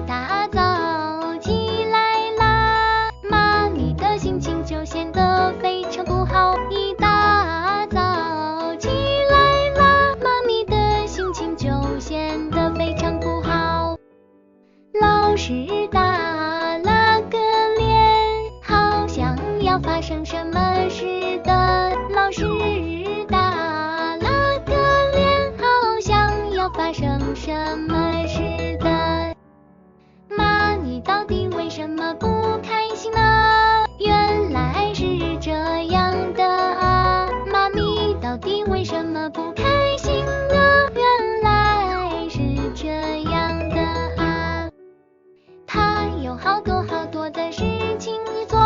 大早起来啦，妈咪的心情就显得非常不好。一大早起来啦，妈咪的心情就显得非常不好。老师打了个脸，好像要发生什么事的。老师打了个脸，好像要发生什么事的。妈，你到底为什么不开心呢？原来是这样的啊，妈咪到底为什么不开心呢？原来是这样的啊。她有好多好多的事情一做，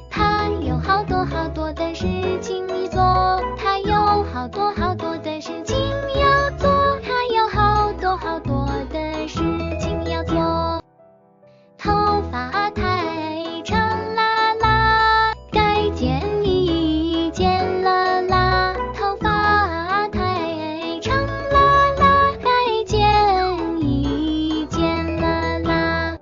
她有好多好多的事情一做，她有好多好多的事情要做，她有好多好多的事情要做。头发太长啦啦，该剪一剪了啦。头发太长啦啦，该剪一剪了啦。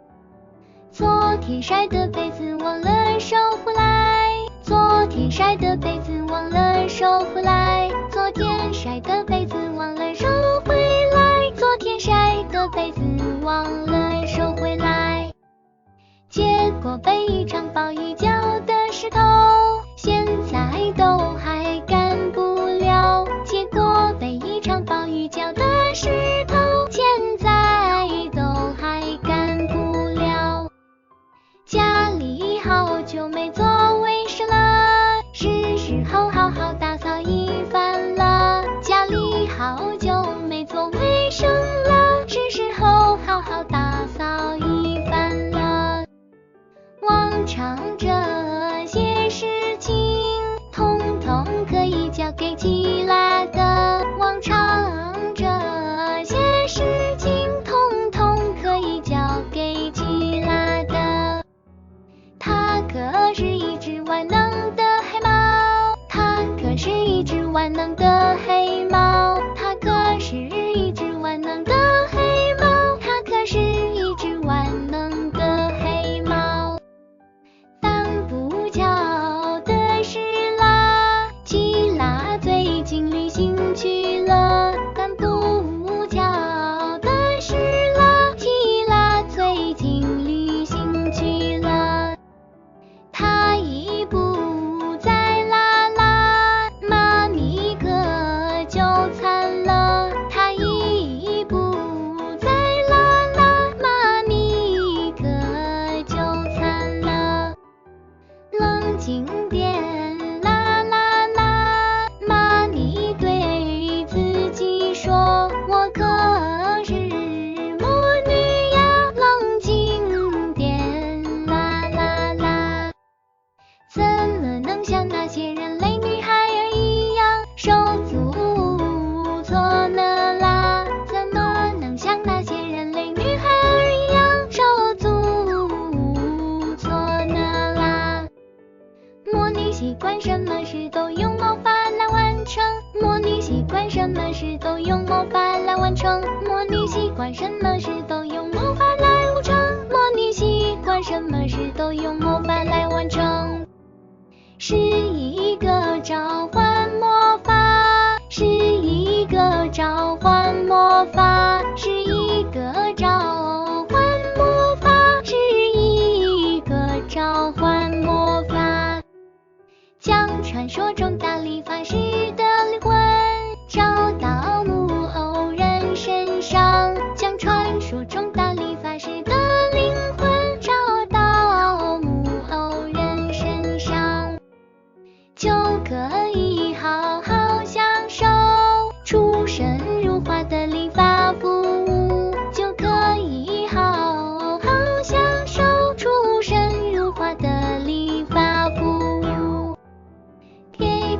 昨天晒的被子忘了收回来，昨天晒的被子忘了收回来，昨天晒的被子忘了收回来，昨天晒的被子忘了收回来。结果被一场暴雨浇的石头，现在都还干不了。结果被一场暴雨浇的石头，现在都还干不了。家里好久没做卫生了，是时候好好打扫一番了。家里好久没做卫生了，是时候好好打扫一番了。往常这些事情，统统可以交给吉拉的。往常这些事情，统统可以交给吉拉的。它可是一只万能的黑猫，它可是一只万能的黑猫，它可是一只万能的黑猫，它可是一只万能的黑猫。但不巧的是啦，吉拉最近旅行去了。但不巧的是啦，吉拉最近旅行去了。他已不在啦啦，妈咪可就惨了。他已不在啦啦，妈咪可就惨了。冷静点啦啦啦，妈咪对自己说，我可是魔女呀，冷静点啦啦啦。怎么能像那些人类女孩儿一样手足无措呢啦？怎么能像那些人类女孩儿一样手足无措呢啦？魔女习惯什么事都用魔法来完成，魔女习惯什么事都用魔法来完成，魔女习惯什么事都用魔法来完成，魔女习惯什么事都用魔法来完成。是一个召唤魔法，是一个召唤魔法，是一个召唤魔法，是一个召唤魔法。将传说中大理发师的灵魂找到木偶人身上，将传说中大理发师的灵魂找到木偶人身上，就可以好好享受出神入化的理发服务，就可以好好享受出神入化的理发服务。给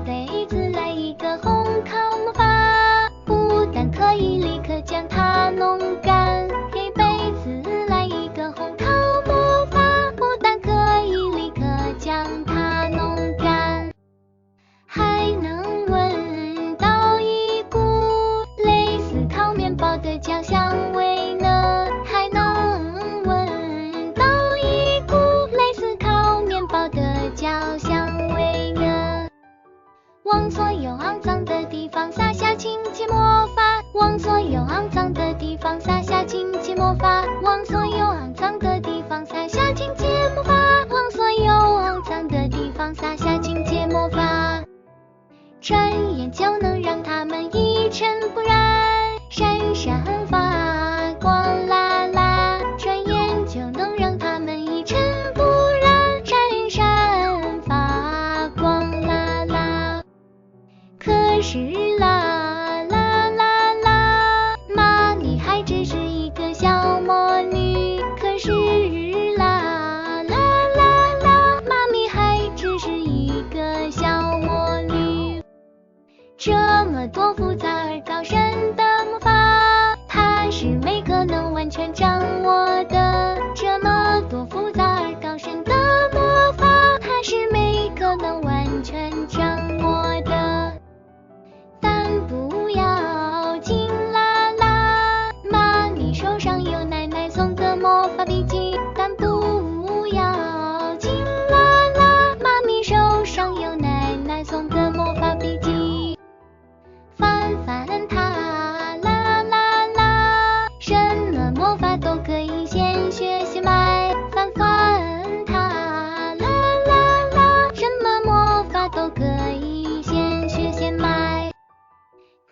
魔法，往所有肮脏的地方撒下清洁魔法，往所有肮脏的地方撒下清洁魔法。转眼就能让他们一尘不染，闪闪发光啦啦，转眼就能让他们一尘不染，闪闪发光啦啦。可是啦啦啦啦，妈咪还只是一个小魔女，可是啦啦啦啦，妈咪还只是一个小魔女。这么多复杂而高深的魔法，她是没可能完全掌握的。这么多复杂而高深的魔法，她是没可能完全掌握的。但不要紧啦啦，妈咪手上有奶奶送的魔法笔记。但不要紧啦啦，妈咪手上有奶奶送的魔法笔记。翻翻它啦啦啦，什么魔法都可以先学先买。翻翻它啦啦啦，什么魔法都可以先学先买。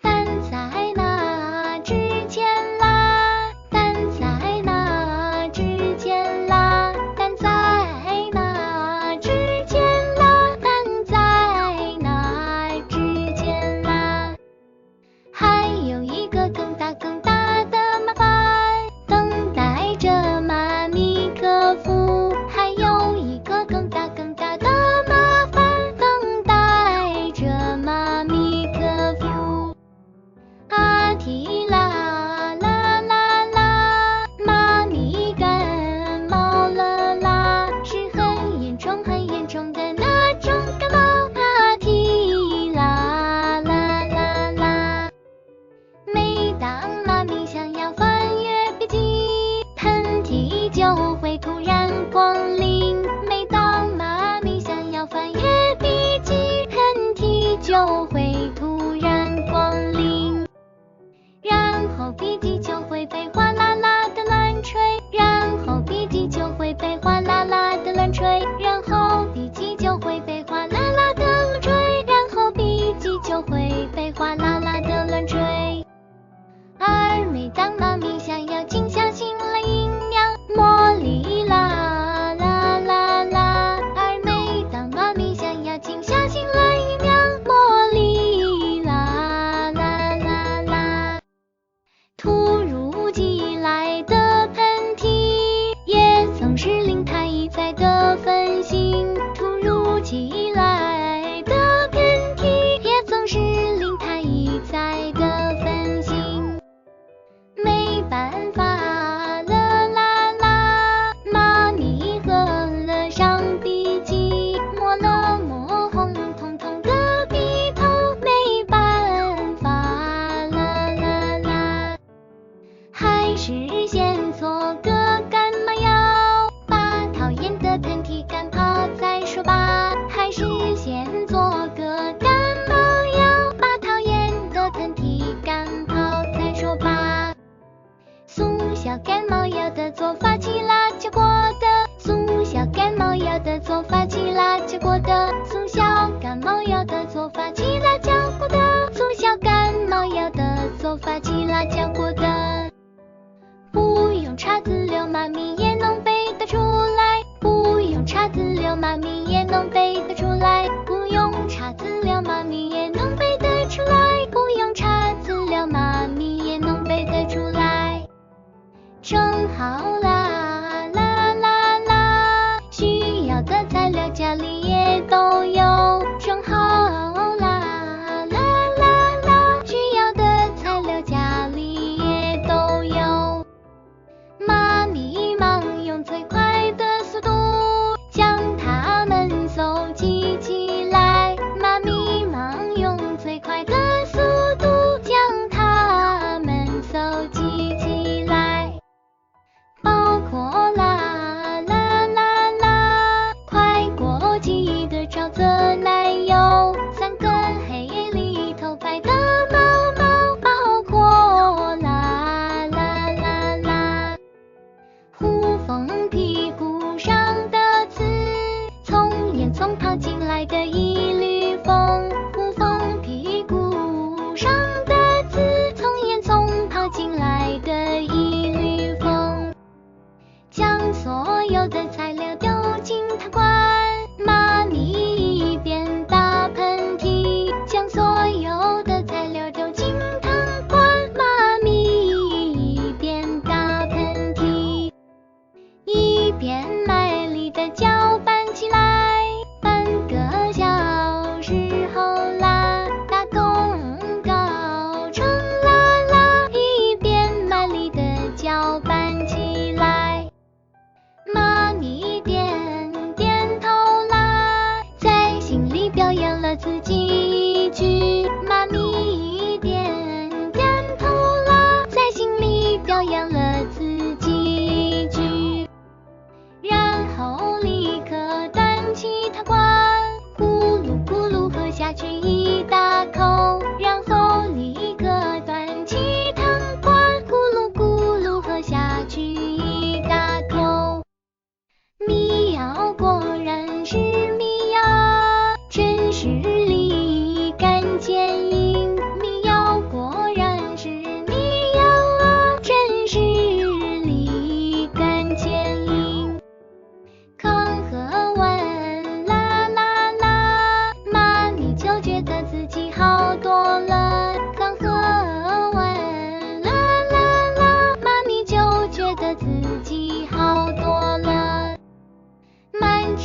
但在那之前啦，但在那之前啦，但在那之前啦，但在那之前啦。还有一个更大的麻烦等待着妈咪克服，还有一个更大的麻烦等待着妈咪克服。阿提啦啦啦啦，妈咪感冒了啦，是很严重的那种感冒。阿提啦啦啦啦。每当妈咪想要翻阅笔记，喷嚏就会突然光临。每当妈咪想要翻阅笔记，喷嚏就会突然光临。然后笔记就会被哗啦啦的乱吹，然后笔记就会被哗啦啦的乱吹，然后笔记就会被哗啦啦的乱吹，然后笔记就会被哗啦啦的乱吹。而每当妈咪想要静下心来营养茉莉啦啦啦啦，而每当妈咪想要静下心来营养茉莉啦啦啦啦，突如其来的喷嚏也总是令她一再的分心，突如其来的喷嚏也总是令她一再的分心。没办法了啦啦，妈咪合了上笔记，抹了抹红彤彤的笔头，没办法了啦啦，还是先做个感冒药，把讨厌的喷嚏赶跑再说吧。还是先做个感冒药，把讨厌的喷嚏赶跑再说吧。速效感冒药的做法，起辣椒果的速效感冒药的做法，起辣椒果的速效感冒药的做法，起辣椒果的速效感冒药的做法，起辣椒果的。不用查资料，妈咪也能背得出来，不用查资料，妈咪也能背得出来，不用查资料，妈咪也能背得出来，不用查资料，妈咪也能背得出来。正好啦啦啦啦，需要的材料家里也都有。正好啦啦啦啦，需要的材料家里也都有。妈咪忙用最快的速度将它们搜集起来，妈咪忙用最快的速度将它们搜集起来。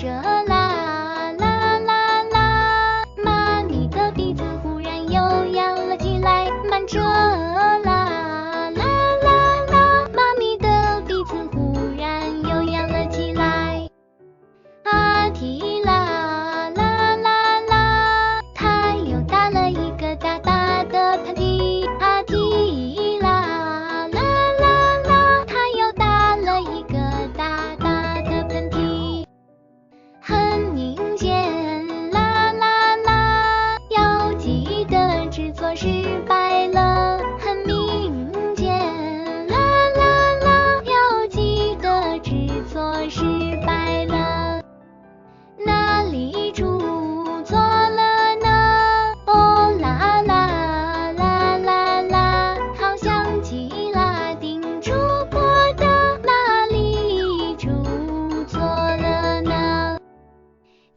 着啦啦啦啦，妈咪的鼻子忽然又扬了起来，慢着啦啦啦啦，妈咪的鼻子忽然又扬了起来。啊提啦啦啦啦，他又打了一个大大的喷嚏。啊提啦啦啦啦，他又打了一个大大的喷嚏。很明显啦啦啦，药剂的制作失败了。很明显啦啦啦，药剂的制作失败了。哪里出错了呢？哦啦啦啦啦啦，好像吉拉丁主播的哪里出错了呢？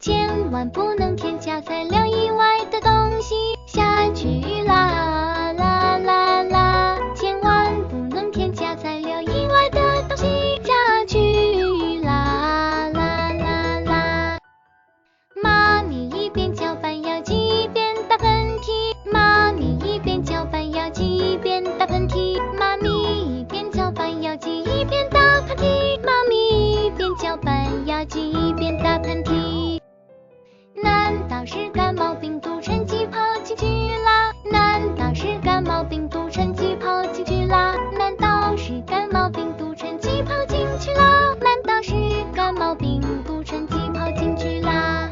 千万不能添加材料以外的东西下去啦啦啦啦，千万不能添加材料以外的东西下去啦啦啦啦。妈咪一边搅拌药剂一边打喷嚏，妈咪一边搅拌药剂一边打喷嚏，妈咪一边搅拌药剂一边打喷嚏，妈咪一边搅拌药剂一边打喷嚏。难道是感冒病毒趁机跑进去啦？难道是感冒病毒趁机跑进去啦？难道是感冒病毒趁机跑进去啦？难道是感冒病毒趁机跑进去啦？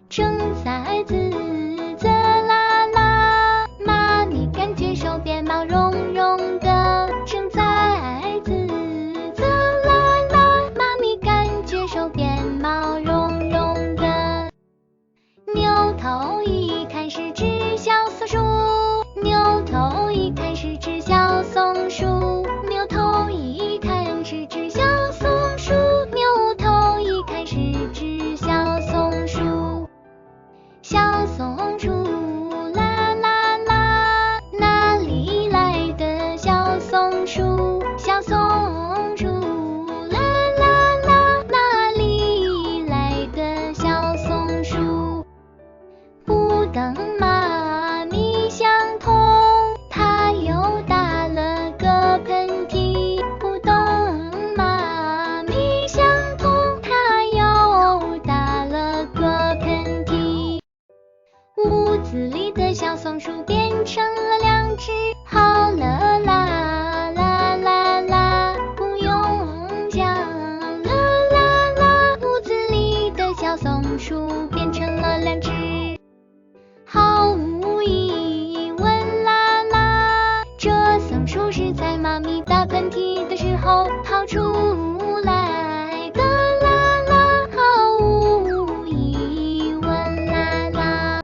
正在自责啦啦，妈咪感觉手边毛茸茸的。正在自责啦啦，妈咪感觉手边毛茸茸的。牛头一看是只小松鼠，牛头一看是只小松鼠，牛头一看是只小松鼠，牛头一看是只小松鼠。小松鼠啦啦啦，哪里来的小松鼠？小松鼠啦啦啦，哪里来的小松鼠？不等妈咪想通，他又打了个喷嚏。不等妈咪想通，他又打了个喷嚏。屋子里的小松鼠变成了两只，好了啦啦啦啦，不用讲了啦啦，屋子里的小松鼠变成了两只。毫无疑问啦啦，这松鼠是在妈咪打喷嚏的时候跑出来的啦啦，毫无疑问啦啦。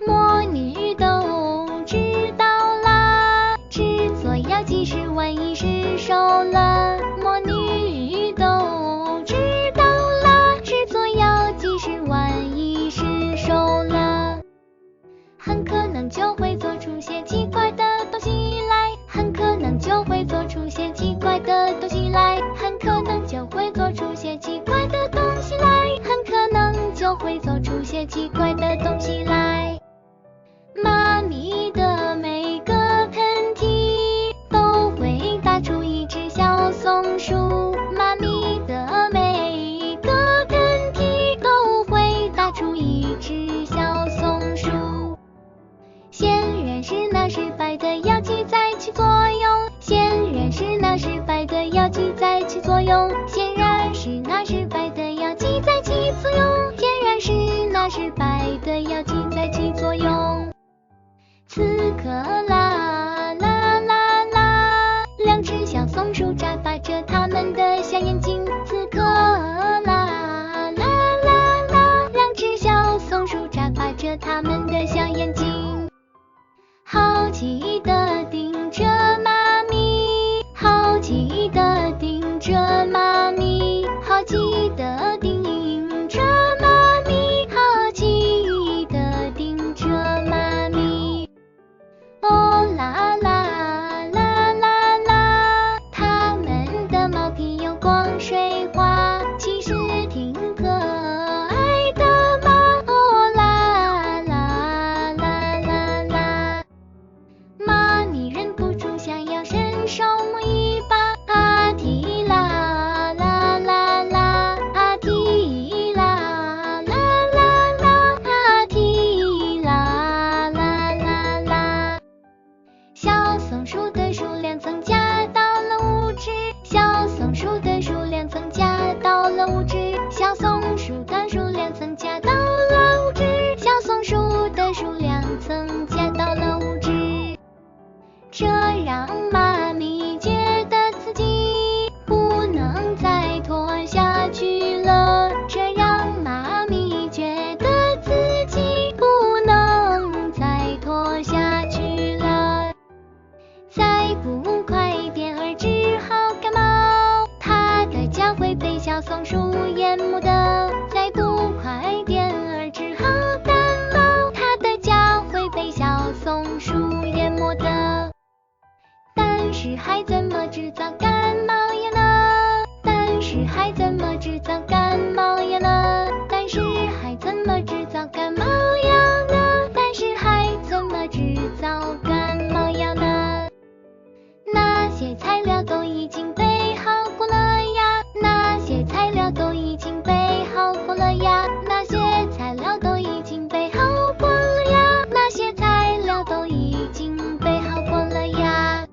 魔女都知道啦，制作药剂时万一失手了。魔女都知道啦，制作药剂时万一失手了。很可能就会做出些奇怪的东西来，很可能就会做出些奇怪的东西来，很可能就会做出些奇怪的东西来，很可能就会做出些奇怪的东西来。妈咪的每个喷嚏都会打出一只小松鼠，妈咪的每个喷嚏都会打出一只小松鼠。显然是那失败的药剂在起作用，显然是那失败的药剂在起作用，显然是那失败的药剂在起作用，显然是那失败的药剂在起作用。此刻啦啦啦啦，两只小松鼠眨巴着它们的小眼睛。此刻啦啦啦啦，两只小松鼠眨巴着它们的小眼睛。好奇地盯着妈咪，好奇地盯着妈咪，好奇地盯着妈咪，好奇地盯着妈咪。哦小松鼠淹没的，再不快点儿治好感冒，它的家会被小松鼠淹没的。但是还怎么制造感冒药呢？但是还怎么制造感冒药呢？但是还怎么制造感冒药呢？但是还怎么制造感冒药呢？那些材料都已经备好过了呀，那些材料都已经备好过了呀，那些材料都已经备好过了呀，那些材料都已经备好过了呀。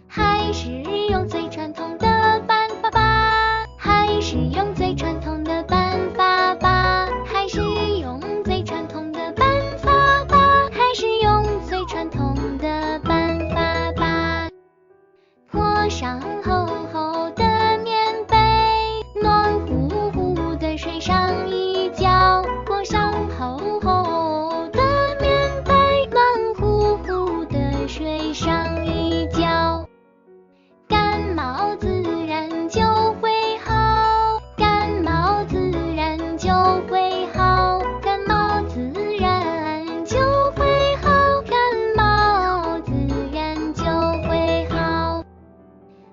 还是用最传统的办法吧，还是用最传统的办法吧，还是用最传统的办法吧，还是用最传统的办法吧。裹上厚厚的棉被，暖乎乎的睡上一觉，裹上厚厚的棉被，暖乎乎的睡上一觉。感冒自然就会好，感冒自然就会好，感冒自然就会好，感冒自然就会好。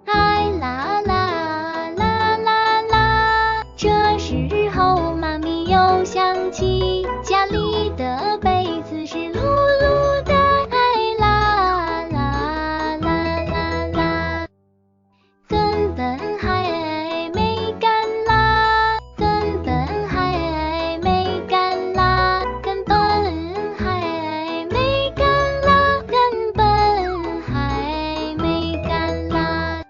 哎啦啦啦啦啦，这时候妈咪又想起家里的被子是噜噜的，哎啦啦啦啦啦，根本还没干啦，根本还没干啦，根本还没干啦，根本还没干啦。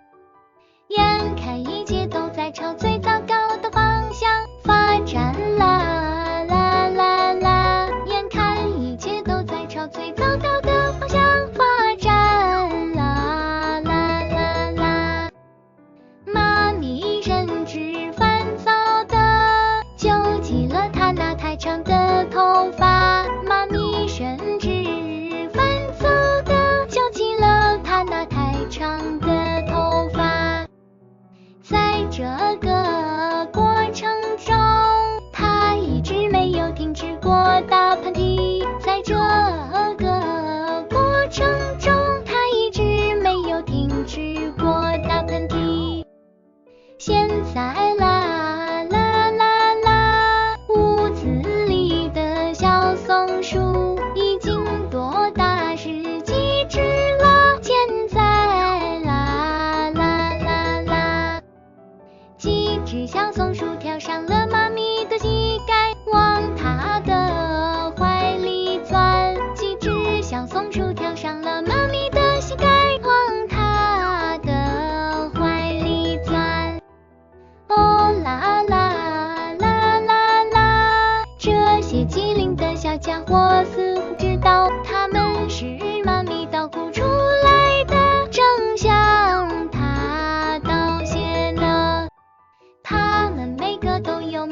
眼看一切都在朝最糟糕的方向发展啦啦啦啦，眼看一切都在朝最糟糕的方向发展啦啦啦啦。妈咪甚至烦躁的揪起了她那太长的头发，妈咪甚至烦躁的揪起了她那太长的头发。在这个过程中，她一直没有停止过打喷嚏，在这个过程中，她一直没有停止过打喷嚏。现在啦啦啦啦，屋子里的小松鼠已经多大是几只了？现在啦啦啦啦，几只小松鼠跳上了妈咪的膝盖，往她的怀里钻，几只小松鼠跳上了妈咪的膝盖，往她的怀里钻。哦啦啦啦啦啦，这些机灵的小家伙似乎知道他们是妈咪捣鼓出来的，正向她道谢呢。他们每个都有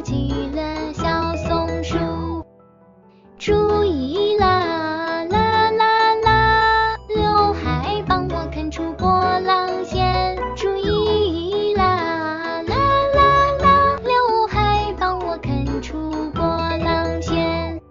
起了小松鼠。注意啦啦啦啦，刘海帮我啃出波浪线。注意啦啦啦啦，刘海帮我啃出波浪线。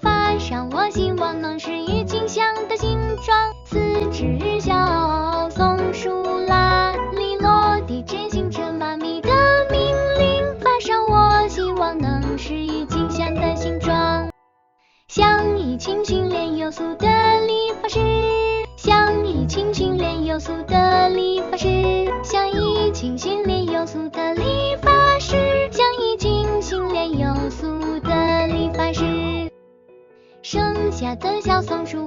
发上我希望能是郁金香的形状。四只小松鼠啦哩落地执行着妈咪的命令。发上我希望能是郁金香的形状。像一群训练有素的理发师，像一群训练有素的理发师，像一群训练有素的理发师，像一群训练有素的理发师。剩下的小松鼠